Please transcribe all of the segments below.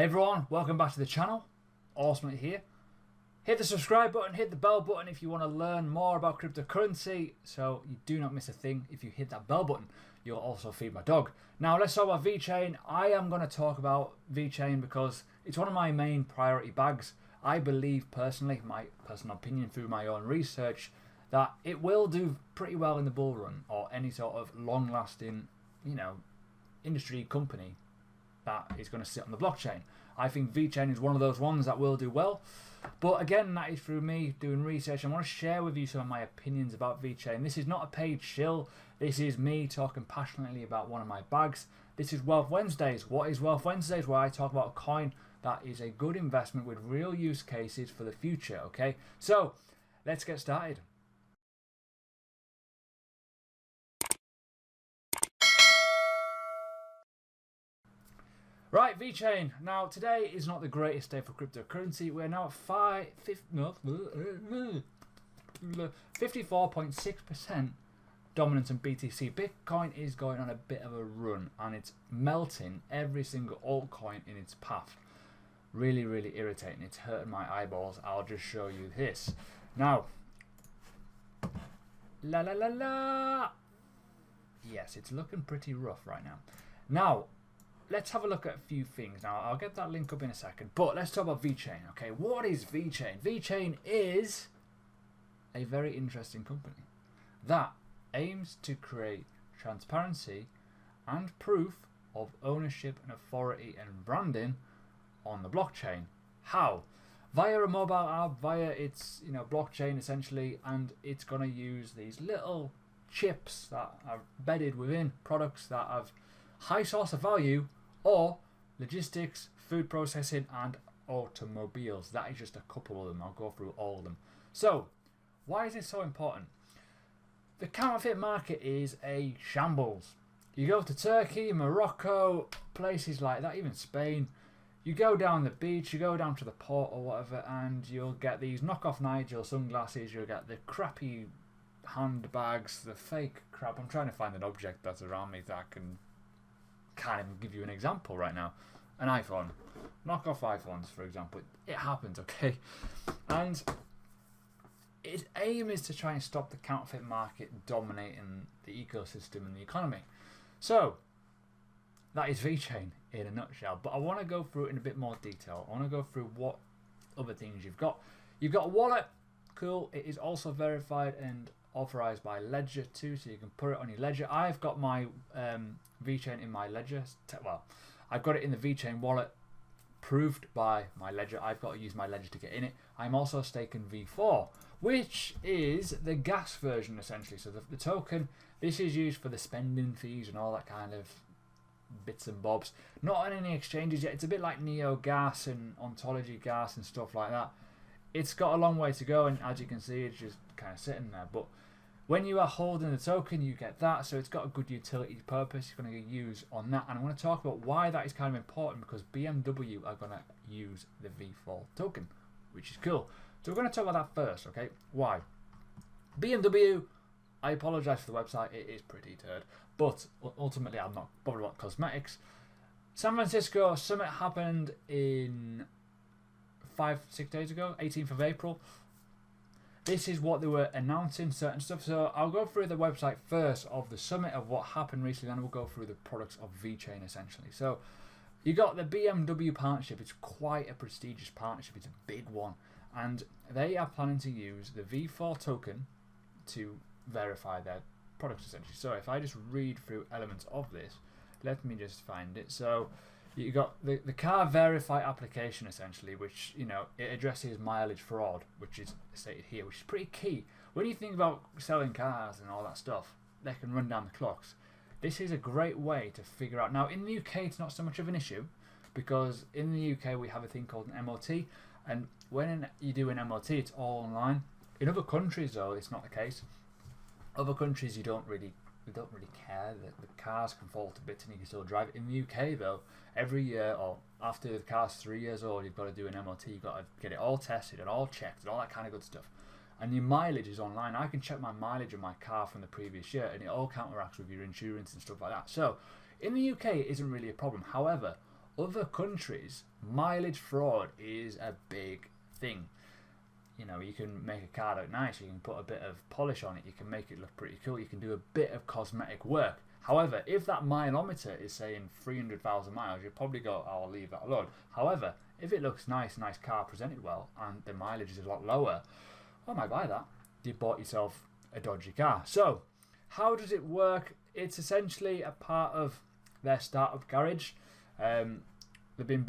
Hey everyone, welcome back to the channel. Awesome here. Hit the subscribe button, hit the bell button if you want to learn more about cryptocurrency so you do not miss a thing. If you hit that bell button, you'll also feed my dog. Now let's talk about Vechain. I am going to talk about Vechain because it's one of my main priority bags. I believe personally, my personal opinion through my own research, that it will do pretty well in the bull run or any sort of long-lasting, industry company that is going to sit on the blockchain. I think Vechain is one of those ones that will do well. But again, that is through me doing research. I want to share with you some of my opinions about Vechain. This is not a paid shill. This is me talking passionately about one of my bags. This is Wealth Wednesdays. What is Wealth Wednesdays? Where I talk about a coin that is a good investment with real use cases for the future. Okay, so let's get started. Right, Vechain. Now, today is not the greatest day for cryptocurrency. We're now at 54.6% dominance in BTC. Bitcoin is going on a bit of a run, and it's melting every single altcoin in its path. Really, really irritating. It's hurting my eyeballs. I'll just show you this. Now, yes, it's looking pretty rough right now. Now, let's have a look at a few things. Now, I'll get that link up in a second, but let's talk about Vechain. Okay, what is Vechain? Vechain is a very interesting company that aims to create transparency and proof of ownership and authority and branding on the blockchain. How? Via a mobile app, via its blockchain essentially, and it's going to use these little chips that are embedded within products that have high source of value, or logistics, food processing, and automobiles. That is just a couple of them. I'll go through all of them. So, why is this so important? The counterfeit market is a shambles. You go to Turkey, Morocco, places like that, even Spain. You go down the beach, you go down to the port or whatever, and you'll get these knockoff Nigel sunglasses, you'll get the crappy handbags, the fake crap. I'm trying to find an object that's around me that I can't even give you an example right now. An iPhone. Knock off iPhones, for example. It happens, okay? And its aim is to try and stop the counterfeit market dominating the ecosystem and the economy. So, that is Vechain in a nutshell. But I want to go through it in a bit more detail. I want to go through what other things you've got. You've got a wallet. Cool. It is also verified and authorized by Ledger too, so you can put it on your Ledger. I've got my Vechain in my Ledger. Well, I've got it in the Vechain wallet, proved by my Ledger. I've got to use my Ledger to get in it. I'm also staking V4, which is the gas version essentially. So the token, this is used for the spending fees and all that kind of bits and bobs. Not on any exchanges yet. It's a bit like Neo Gas and Ontology Gas and stuff like that. It's got a long way to go, and as you can see, it's just kind of sitting there. But when you are holding the token, you get that, so it's got a good utility purpose you're going to use on that. And I want to talk about why that is kind of important, because BMW are going to use the V4 token, which is cool. So we're going to talk about that first, okay? Why? BMW, I apologise for the website, it is pretty turd, but ultimately I'm not bothered about cosmetics. San Francisco Summit happened in 5-6 days ago, 18th of April. This is what they were announcing, certain stuff. So I'll go through the website first of the summit of what happened recently, and we'll go through the products of Vechain essentially. So you got the BMW partnership. It's quite a prestigious partnership. It's a big one, and they are planning to use the V4 token to verify their products essentially. So if I just read through elements of this, let me just find it. So you got the car verify application essentially, which it addresses mileage fraud, which is stated here, which is pretty key when you think about selling cars and all that stuff. They can run down the clocks. This is a great way to figure out. Now in the UK it's not so much of an issue, because in the UK we have a thing called an MOT, and when you do an MOT it's all online. In other countries though it's not the case. Other countries they don't really care that the cars can fall to bits and you can still drive it. In the UK though, every year or after the car's 3 years old, you've got to do an MOT. You've got to get it all tested and all checked and all that kind of good stuff. And your mileage is online. I can check my mileage of my car from the previous year, and it all counteracts with your insurance and stuff like that. So in the UK it isn't really a problem. However, other countries, mileage fraud is a big thing. You know, you can make a car look nice, you can put a bit of polish on it, you can make it look pretty cool, you can do a bit of cosmetic work. However, if that mileometer is saying 300,000 miles, you'll probably go, oh, I'll leave that alone. However, if it looks nice car presented well, and the mileage is a lot lower, I might buy that. You bought yourself a dodgy car. So, how does it work? It's essentially a part of their startup garage. They've been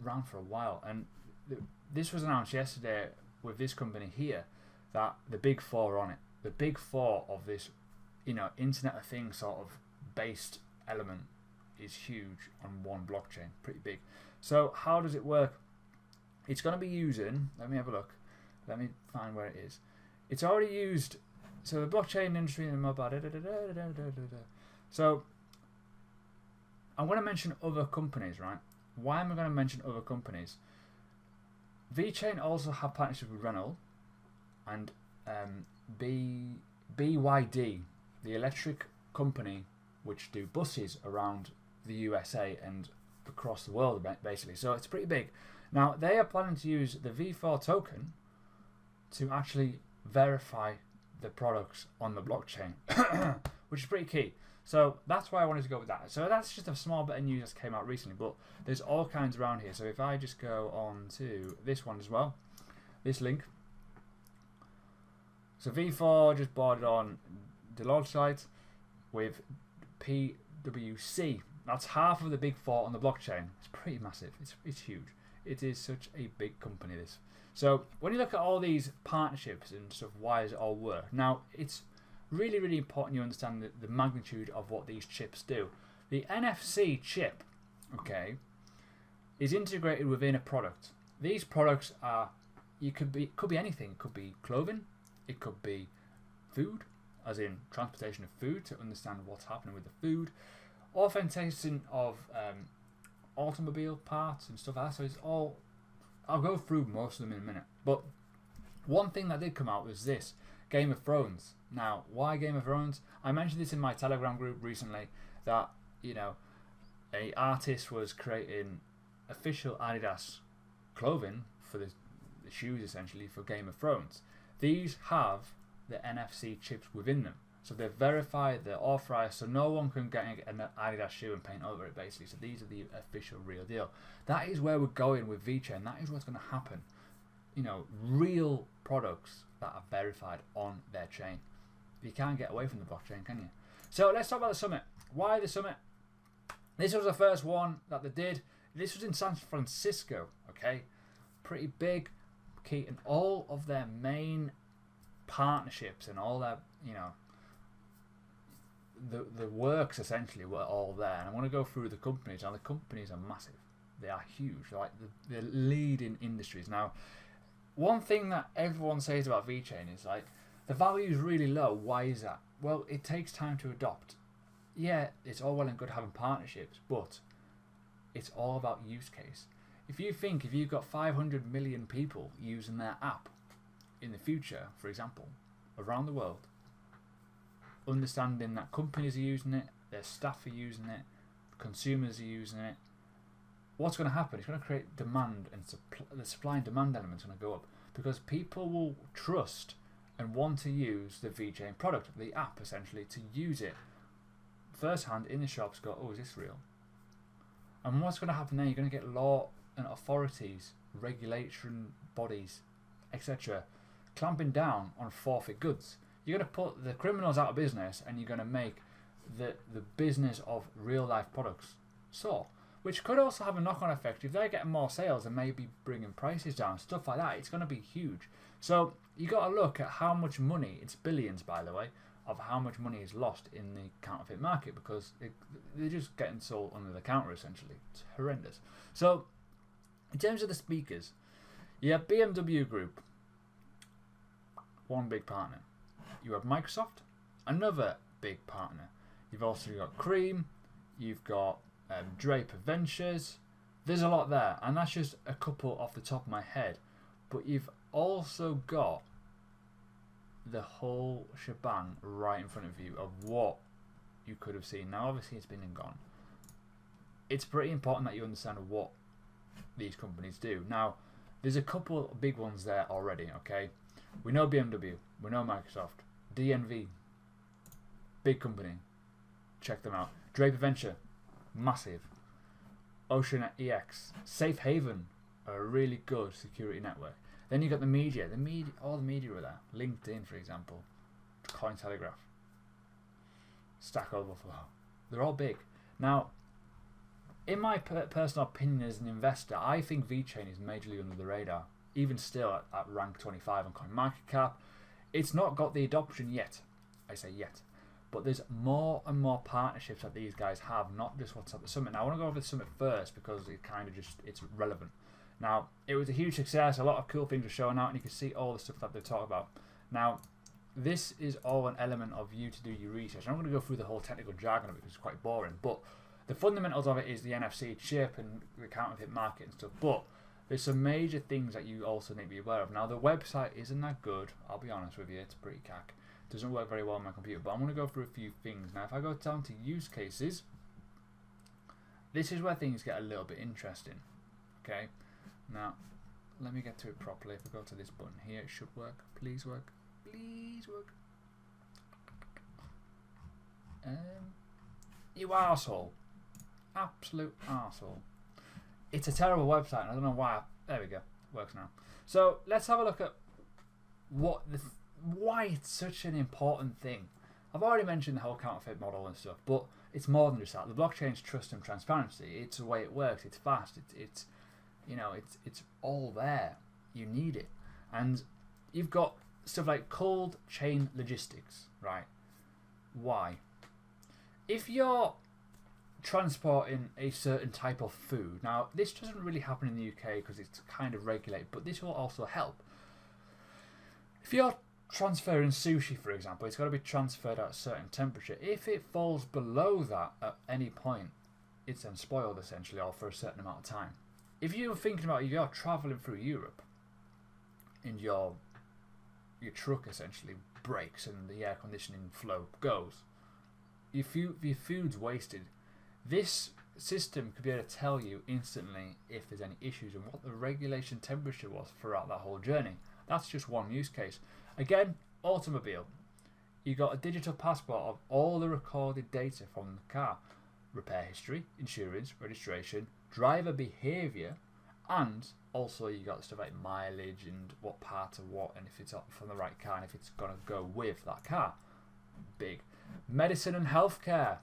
around for a while, and this was announced yesterday with this company here that the big four are on it. The big four of this, you know, Internet of Things sort of based element is huge on one blockchain, pretty big. So how does it work? It's going to be using, let me have a look, let me find where it is. It's already used, so the blockchain industry and the mobile, so I'm going to mention other companies, right? Why am I going to mention other companies? Vechain also have partnership with Renault and BYD, the electric company which do buses around the USA and across the world basically. So it's pretty big. Now they are planning to use the V4 token to actually verify the products on the blockchain, which is pretty key. So that's why I wanted to go with that. So that's just a small bit of news that came out recently, but there's all kinds around here. So if I just go on to this one as well, this link. So V4 just bought it on Deloitte site with PwC. That's half of the big four on the blockchain. It's pretty massive. It's huge. It is such a big company, this. So when you look at all these partnerships and stuff, why does it all work? Now, it's really, really important you understand the magnitude of what these chips do. The NFC chip, okay, is integrated within a product. These products are, could be anything. It could be clothing, it could be food, as in transportation of food to understand what's happening with the food, authentication of automobile parts and stuff like that. So it's all, I'll go through most of them in a minute. But one thing that did come out was this, Game of Thrones. Now, why Game of Thrones? I mentioned this in my Telegram group recently that, you know, a artist was creating official Adidas clothing for the shoes essentially for Game of Thrones. These have the NFC chips within them. So they're verified, they're authorized, so no one can get an Adidas shoe and paint over it basically. So these are the official real deal. That is where we're going with Vechain. That is what's going to happen. You know, real products that are verified on their chain. You can't get away from the blockchain, can you? So let's talk about the summit. Why the summit? This was the first one that they did. This was in San Francisco, okay? Pretty big, key, and all of their main partnerships and all their, you know, the works essentially were all there. And I want to go through the companies. Now the companies are massive. They are huge. They're like the leading industries. Now, one thing that everyone says about Vechain is like, the value is really low. Why is that? Well, it takes time to adopt. Yeah, it's all well and good having partnerships, but it's all about use case. If you've got 500 million people using their app in the future, for example, around the world, understanding that companies are using it, their staff are using it, consumers are using it, what's going to happen? It's going to create demand, and the supply and demand element is going to go up because people will trust and want to use the Vechain product, the app essentially, to use it firsthand in the shops. Go, oh, is this real? And what's going to happen there? You're going to get law and authorities, regulation bodies, etc., clamping down on forfeit goods. You're going to put the criminals out of business, and you're going to make the business of real life products soar, which could also have a knock-on effect. If they're getting more sales and maybe bringing prices down, stuff like that, it's going to be huge. So you got to look at how much money, it's billions by the way, of how much money is lost in the counterfeit market because they're just getting sold under the counter essentially. It's horrendous. So in terms of the speakers, you have BMW Group, one big partner. You have Microsoft, another big partner. You've also got Cream, you've got Draper Ventures. There's a lot there, and that's just a couple off the top of my head. But you've also got the whole shebang right in front of you of what you could have seen. Now, obviously, it's been and gone. it's pretty important that you understand what these companies do. Now, there's a couple of big ones there already, okay? We know BMW, we know Microsoft, DNV, big company, check them out. Draper Venture, massive. Ocean EX, Safe Haven, a really good security network. Then you got the media, all the media are there. LinkedIn, for example, Cointelegraph, Stack Overflow. They're all big. Now, in my personal opinion as an investor, I think Vechain is majorly under the radar. Even still at rank 25 on CoinMarketCap, it's not got the adoption yet. I say yet. But there's more and more partnerships that these guys have, not just what's at the summit. Now, I want to go over the summit first because it kind of it's relevant. Now, it was a huge success. A lot of cool things were showing out, and you can see all the stuff that they talk about. Now, this is all an element of you to do your research. I'm not going to go through the whole technical jargon of it because it's quite boring, but the fundamentals of it is the NFC chip and the counterfeit market and stuff. But there's some major things that you also need to be aware of. Now, the website isn't that good. I'll be honest with you. It's pretty cack. It doesn't work very well on my computer. But I'm going to go through a few things. Now, if I go down to use cases, this is where things get a little bit interesting. Okay. Now, let me get to it properly. If I go to this button here, it should work. Please work. Please work. You arsehole. Absolute arsehole. It's a terrible website, and I don't know why. There we go. Works now. So let's have a look at why it's such an important thing. I've already mentioned the whole counterfeit model and stuff, but it's more than just that. The blockchain's trust and transparency. It's the way it works. It's fast. It's all there. You need it, and you've got stuff like cold chain logistics, right? Why? If you're transporting a certain type of food, now this doesn't really happen in the UK because it's kind of regulated, but this will also help. If you're transferring sushi, for example, it's got to be transferred at a certain temperature. If it falls below that at any point, it's then spoiled essentially, or for a certain amount of time. If you're thinking about, if you're traveling through Europe and your truck essentially breaks and the air conditioning flow goes, your food's wasted. This system could be able to tell you instantly if there's any issues and what the regulation temperature was throughout that whole journey. That's just one use case. Again, automobile. You got a digital passport of all the recorded data from the car. Repair history, insurance, registration, driver behaviour, and also you got stuff like mileage and what part of what, and if it's up from the right car and if it's going to go with that car. Big. Medicine and healthcare.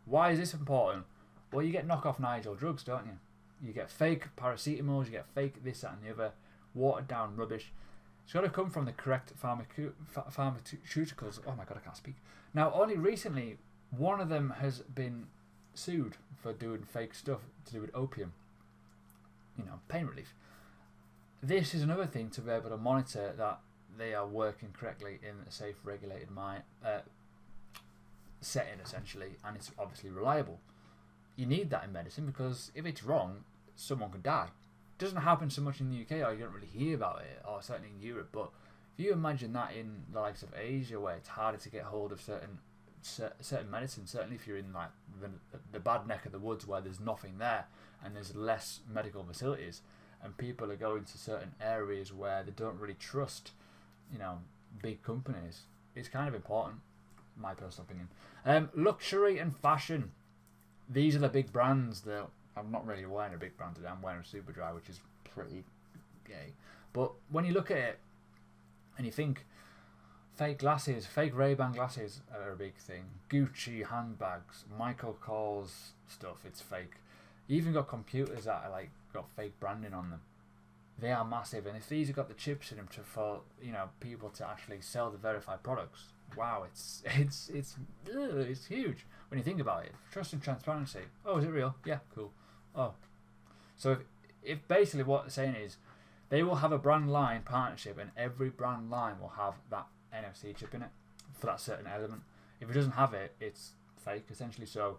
Why is this important? Well, you get knockoff Nigel drugs, don't you? You get fake paracetamols, you get fake this, that and the other, watered down rubbish. It's got to come from the correct pharmaceuticals. Oh my god, I can't speak. Now, only recently, one of them has been sued for doing fake stuff to do with opium. Pain relief. This is another thing to be able to monitor that they are working correctly in a safe, regulated setting, essentially, and it's obviously reliable. You need that in medicine because if it's wrong, someone could die. It doesn't happen so much in the UK, or you don't really hear about it, or certainly in Europe, but if you imagine that in the likes of Asia, where it's harder to get hold of certain medicine, certainly if you're in like the bad neck of the woods where there's nothing there and there's less medical facilities, and people are going to certain areas where they don't really trust, big companies, it's kind of important, my personal opinion. Luxury and fashion. These are the big brands that I'm not really wearing a big brand today. I'm wearing a Superdry, which is pretty gay. But when you look at it and you think fake glasses, fake Ray-Ban glasses are a big thing. Gucci handbags, Michael Kors stuff, it's fake. You even got computers that are got fake branding on them. They are massive, and if these have got the chips in them for people to actually sell the verified products, wow, it's huge when you think about it. Trust and transparency. Oh, is it real? Yeah, cool. Oh, so if basically what they're saying is they will have a brand line partnership, and every brand line will have that NFC chip in it for that certain element. If it doesn't have it, it's fake essentially. So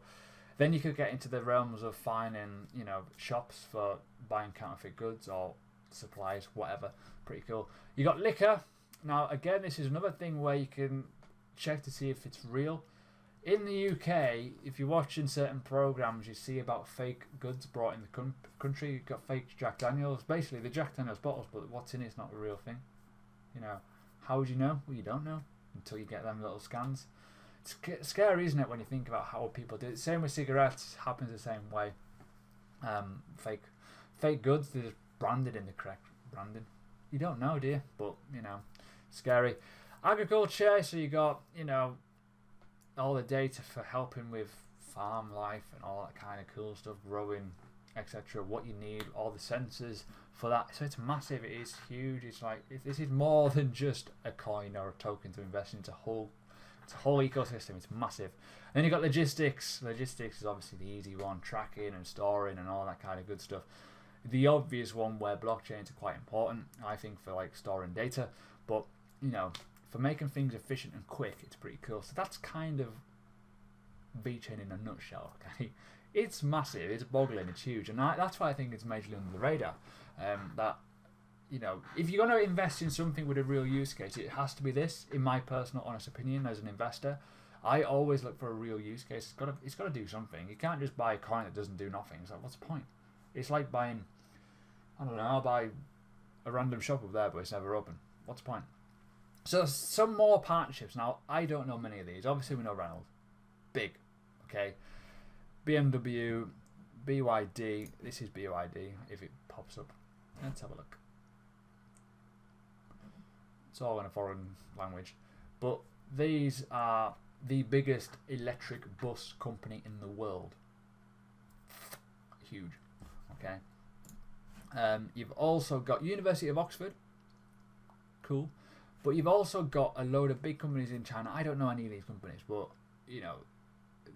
then you could get into the realms of finding shops for buying counterfeit goods or supplies, whatever. Pretty cool. You got liquor. Now again, this is another thing where you can check to see if it's real. In the UK, if you're watching certain programs, you see about fake goods brought in the country. You've got fake Jack Daniels. Basically, the Jack Daniels bottles, but what's in it's not a real thing. You know, how would you know? Well, you don't know until you get them little scans. It's scary, isn't it, when you think about how people do it? Same with cigarettes, happens the same way. Fake goods, they're just branded in the correct branding. You don't know, do you? But, you know, scary. Agriculture, so you got, you know, all the data for helping with farm life and all that kind of cool stuff, growing, etc. What you need, all the sensors for that. So it's massive. It is huge. It's like this is more than just a coin or a token to invest in. It's a whole ecosystem. It's massive. And then you got logistics. Logistics is obviously the easy one, tracking and storing and all that kind of good stuff. The obvious one where blockchains are quite important, I think, for like storing data. But you know, for making things efficient and quick, it's pretty cool. So that's kind of Vechain in a nutshell. Okay, it's massive, it's boggling, it's huge, and that's why I think it's majorly under the radar. That, you know, if you're going to invest in something with a real use case, it has to be this. In my personal, honest opinion, as an investor, I always look for a real use case. It's got to do something. You can't just buy a coin that doesn't do nothing. It's like, what's the point? It's like buying, I don't know, I'll buy a random shop up there, but it's never open. What's the point? So some more partnerships. Now, I don't know many of these. Obviously, we know Renault. Big. Okay. BMW, BYD. This is BYD, if it pops up. Let's have a look. It's all in a foreign language. But these are the biggest electric bus company in the world. Huge. Okay. You've also got University of Oxford. Cool. But you've also got a load of big companies in China. I don't know any of these companies, but you know,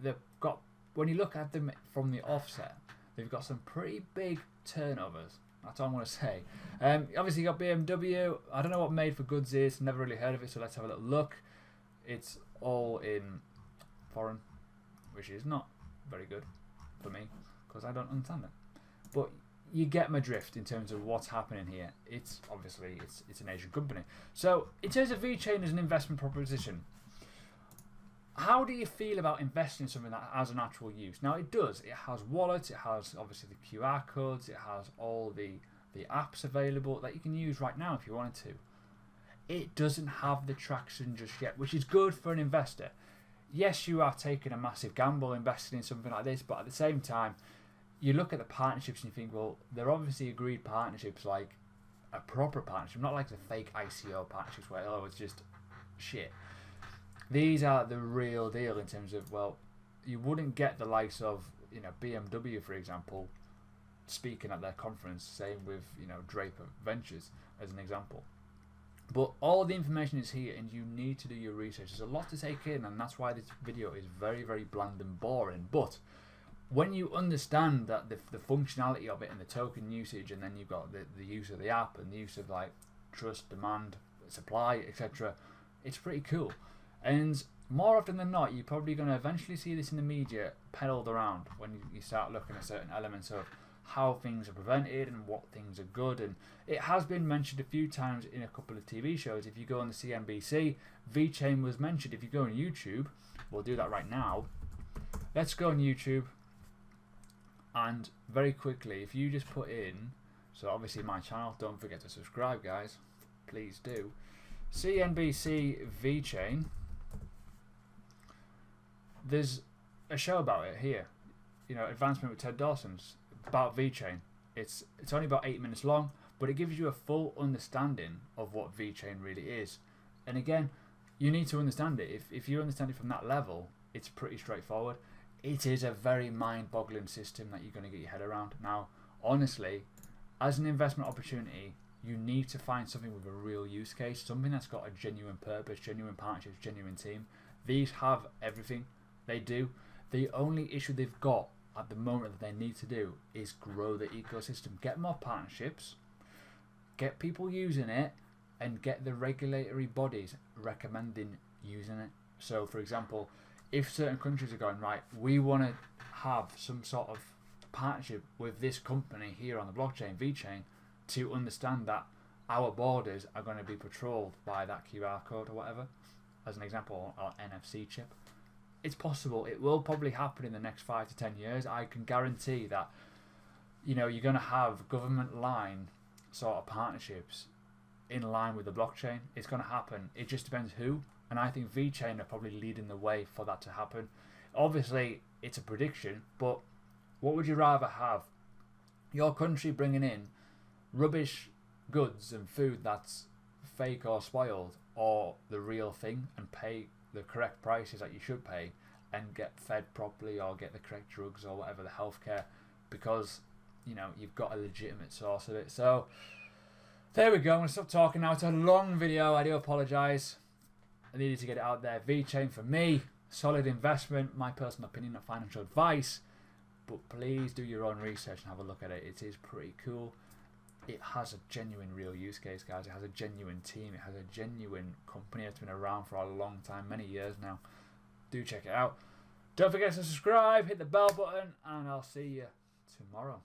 they've got, when you look at them from the offset, they've got some pretty big turnovers. That's all I'm going to say. Obviously, you got BMW. I don't know what made for goods is. Never really heard of it, so let's have a little look. It's all in foreign, which is not very good for me because I don't understand it. But you get my drift in terms of what's happening here. It's obviously it's an Asian company. So in terms of Vechain as an investment proposition, how do you feel about investing in something that has an actual use? Now it does. It has wallets. It has obviously the QR codes. It has all the apps available that you can use right now if you wanted to. It doesn't have the traction just yet, which is good for an investor. Yes, you are taking a massive gamble investing in something like this, but at the same time, you look at the partnerships and you think, well, they're obviously agreed partnerships, like a proper partnership, not like the fake ICO partnerships where, oh, it's just shit. These are the real deal in terms of, well, you wouldn't get the likes of, you know, BMW, for example, speaking at their conference, same with, you know, Draper Ventures as an example. But all the information is here and you need to do your research. There's a lot to take in, and that's why this video is very, very bland and boring. But when you understand that the functionality of it and the token usage, and then you've got the use of the app and the use of like trust, demand, supply, etc., it's pretty cool. And more often than not, you're probably going to eventually see this in the media peddled around when you start looking at certain elements of how things are prevented and what things are good. And it has been mentioned a few times in a couple of TV shows. If you go on the CNBC, Vechain was mentioned. If you go on YouTube, we'll do that right now. Let's go on YouTube. And very quickly, if you just put in, so obviously my channel, don't forget to subscribe, guys, please do. CNBC Vechain. There's a show about it here, you know, Advancement with Ted Dawson's about Vechain. It's only about 8 minutes long, but it gives you a full understanding of what Vechain really is. And again, you need to understand it. If you understand it from that level, it's pretty straightforward. It is a very mind-boggling system that you're going to get your head around. Now, honestly, as an investment opportunity, you need to find something with a real use case, something that's got a genuine purpose, genuine partnerships, genuine team. These have everything. They do. The only issue they've got at the moment that they need to do is grow the ecosystem, get more partnerships, get people using it, and get the regulatory bodies recommending using it. So, for example, if certain countries are going, right, we want to have some sort of partnership with this company here on the blockchain, Vechain, to understand that our borders are going to be patrolled by that QR code or whatever, as an example, or NFC chip. it's possible. It will probably happen in the next 5 to 10 years. I can guarantee that, you know, you're going to have government line sort of partnerships in line with the blockchain. It's going to happen. It just depends who. And I think Vechain are probably leading the way for that to happen. Obviously, it's a prediction, but what would you rather have? Your country bringing in rubbish goods and food that's fake or spoiled, or the real thing and pay the correct prices that you should pay and get fed properly or get the correct drugs or whatever, the healthcare, because, you know, you've got a legitimate source of it. So there we go. I'm going to stop talking now. It's a long video. I do apologise. I needed to get it out there. Vechain for me, solid investment. My personal opinion, not financial advice. But please do your own research and have a look at it. It is pretty cool. It has a genuine real use case, guys. It has a genuine team. It has a genuine company that's been around for a long time, many years now. Do check it out. Don't forget to subscribe, hit the bell button, and I'll see you tomorrow.